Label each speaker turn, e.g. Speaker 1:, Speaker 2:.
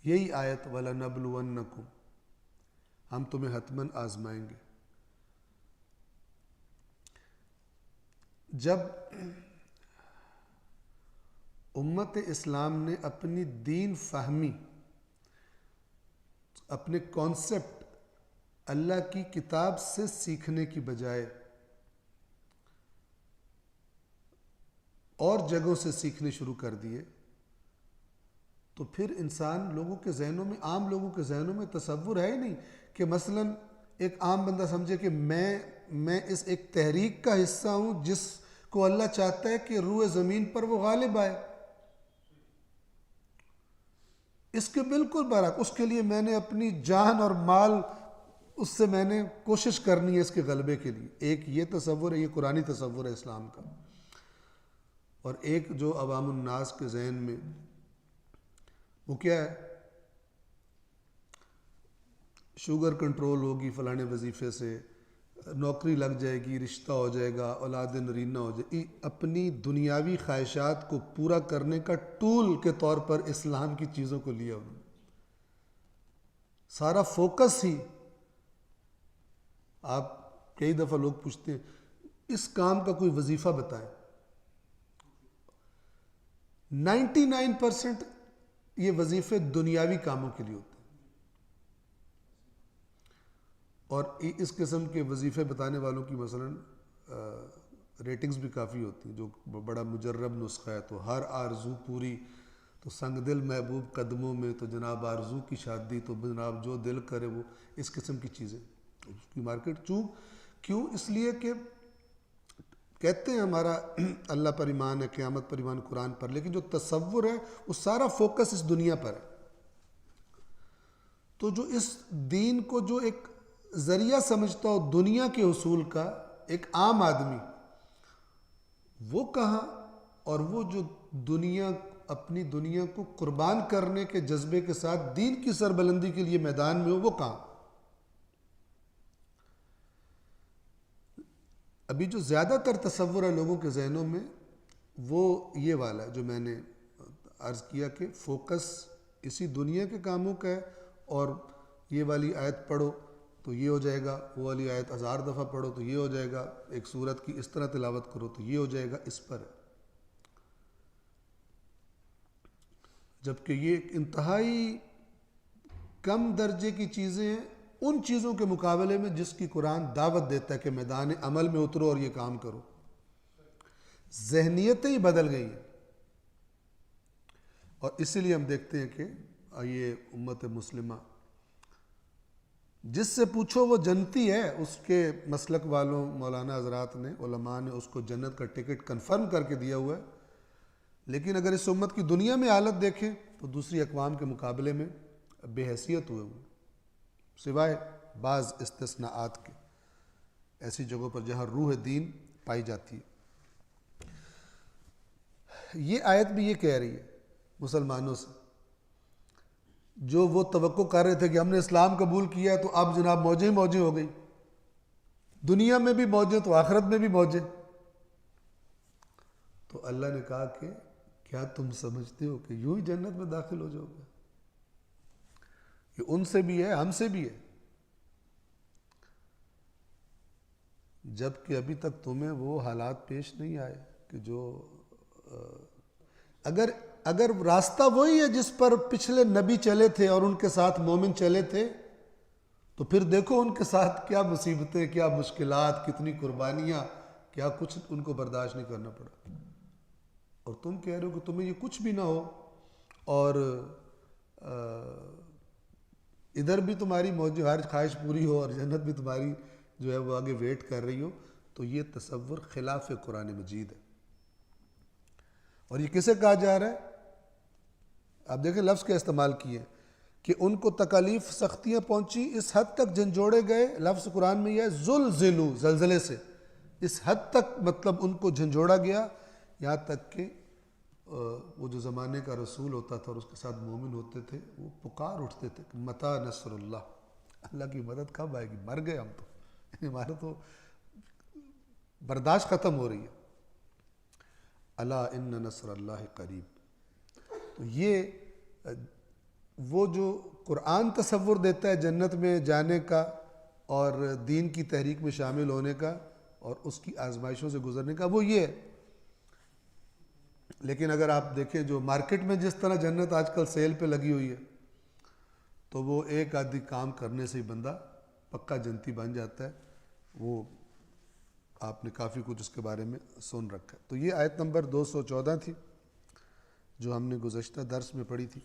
Speaker 1: یہی آیت وَلَنَبْلُوَنَّكُمْ، ہم تمہیں حتماً آزمائیں گے. جب امت اسلام نے اپنی دین فہمی، اپنے کانسیپٹ اللہ کی کتاب سے سیکھنے کی بجائے اور جگہوں سے سیکھنے شروع کر دیے، تو پھر انسان لوگوں کے ذہنوں میں، عام لوگوں کے ذہنوں میں تصور ہے ہی نہیں کہ مثلا ایک عام بندہ سمجھے کہ میں اس ایک تحریک کا حصہ ہوں جس کو اللہ چاہتا ہے کہ روئے زمین پر وہ غالب آئے. اس کے بالکل برعکس، اس کے لیے میں نے اپنی جان اور مال، اس سے میں نے کوشش کرنی ہے اس کے غلبے کے لیے. ایک یہ تصور ہے، یہ قرآنی تصور ہے اسلام کا. اور ایک جو عوام الناس کے ذہن میں، وہ کیا ہے؟ شوگر کنٹرول ہوگی فلانے وظیفے سے، نوکری لگ جائے گی، رشتہ ہو جائے گا، اولاد نرینہ ہو جائے گی. اپنی دنیاوی خواہشات کو پورا کرنے کا ٹول کے طور پر اسلام کی چیزوں کو لیا انہوں نے. سارا فوکس ہی. آپ کئی دفعہ لوگ پوچھتے ہیں اس کام کا کوئی وظیفہ بتائیں. 99% یہ وظیفے دنیاوی کاموں کے لیے ہوتے ہیں. اور اس قسم کے وظیفے بتانے والوں کی مثلا ریٹنگز بھی کافی ہوتی ہیں، جو بڑا مجرب نسخہ ہے. تو ہر آرزو پوری، تو سنگ دل محبوب قدموں میں، تو جناب آرزو کی شادی، تو جناب جو دل کرے وہ، اس قسم کی چیزیں. اس کی مارکیٹ کیوں؟ اس لیے کہ کہتے ہیں ہمارا اللہ پر ایمان ہے، قیامت پر ایمان، قرآن پر، لیکن جو تصور ہے وہ سارا فوکس اس دنیا پر ہے. تو جو اس دین کو جو ایک ذریعہ سمجھتا ہو دنیا کے حصول کا، ایک عام آدمی، وہ کہاں؟ اور وہ جو اپنی دنیا کو قربان کرنے کے جذبے کے ساتھ دین کی سربلندی کے لیے میدان میں ہو، وہ کہاں؟ ابھی جو زیادہ تر تصور ہے لوگوں کے ذہنوں میں، وہ یہ والا ہے جو میں نے عرض کیا کہ فوکس اسی دنیا کے کاموں کا ہے. اور یہ والی آیت پڑھو تو یہ ہو جائے گا، وہ والی آیت 1000 دفعہ پڑھو تو یہ ہو جائے گا، ایک سورت کی اس طرح تلاوت کرو تو یہ ہو جائے گا. اس پر ہے. جبکہ یہ ایک انتہائی کم درجے کی چیزیں ہیں ان چیزوں کے مقابلے میں جس کی قرآن دعوت دیتا ہے کہ میدان عمل میں اترو اور یہ کام کرو. ذہنیتیں ہی بدل گئی ہیں. اور اسی لیے ہم دیکھتے ہیں کہ یہ امت مسلمہ جس سے پوچھو وہ جنتی ہے. اس کے مسلک والوں، مولانا حضرات نے، علماء نے اس کو جنت کا ٹکٹ کنفرم کر کے دیا ہوا ہے. لیکن اگر اس امت کی دنیا میں حالت دیکھیں تو دوسری اقوام کے مقابلے میں بے حیثیت ہوئے ہوئے، سوائے بعض استثناءات کے، ایسی جگہوں پر جہاں روح دین پائی جاتی ہے. یہ آیت بھی یہ کہہ رہی ہے مسلمانوں سے جو وہ توقع کر رہے تھے کہ ہم نے اسلام قبول کیا ہے تو اب جناب موجیں ہو گئی، دنیا میں بھی موجیں تو آخرت میں بھی موجیں. تو اللہ نے کہا کہ کیا تم سمجھتے ہو کہ یوں ہی جنت میں داخل ہو جاؤ گے؟ یہ ان سے بھی ہے، ہم سے بھی ہے. جبکہ ابھی تک تمہیں وہ حالات پیش نہیں آئے کہ جو اگر راستہ وہی ہے جس پر پچھلے نبی چلے تھے اور ان کے ساتھ مومن چلے تھے، تو پھر دیکھو ان کے ساتھ کیا مصیبتیں، کیا مشکلات، کتنی قربانیاں، کیا کچھ ان کو برداشت نہیں کرنا پڑا. اور تم کہہ رہے ہو کہ تمہیں یہ کچھ بھی نہ ہو اور ادھر بھی تمہاری موجود ہر خواہش پوری ہو اور جنت بھی تمہاری جو ہے وہ آگے ویٹ کر رہی ہو. تو یہ تصور خلاف قرآن مجید ہے. اور یہ کسے کہا جا رہا ہے؟ آپ دیکھیں لفظ کا استعمال کیے کہ ان کو تکالیف، سختیاں پہنچی، اس حد تک جھنجھوڑے گئے. لفظ قرآن میں یہ ہے زلزلو، زلزلے سے، اس حد تک مطلب ان کو جھنجھوڑا گیا، یہاں تک کہ وہ جو زمانے کا رسول ہوتا تھا اور اس کے ساتھ مومن ہوتے تھے وہ پکار اٹھتے تھے کہ متی نصر اللہ، اللہ کی مدد کب آئے گی؟ مر گئے ہم تو، ہمارا تو برداشت ختم ہو رہی ہے. الا ان نصر اللہ قریب. تو یہ وہ جو قرآن تصور دیتا ہے جنت میں جانے کا اور دین کی تحریک میں شامل ہونے کا اور اس کی آزمائشوں سے گزرنے کا، وہ یہ ہے۔ لیکن اگر آپ دیکھیں جو مارکیٹ میں جس طرح جنت آج کل سیل پہ لگی ہوئی ہے، تو وہ ایک آدھی کام کرنے سے ہی بندہ پکا جنتی بن جاتا ہے۔ وہ آپ نے کافی کچھ اس کے بارے میں سن رکھا ہے۔ تو یہ آیت نمبر 214 تھی جو ہم نے گزشتہ درس میں پڑھی تھی۔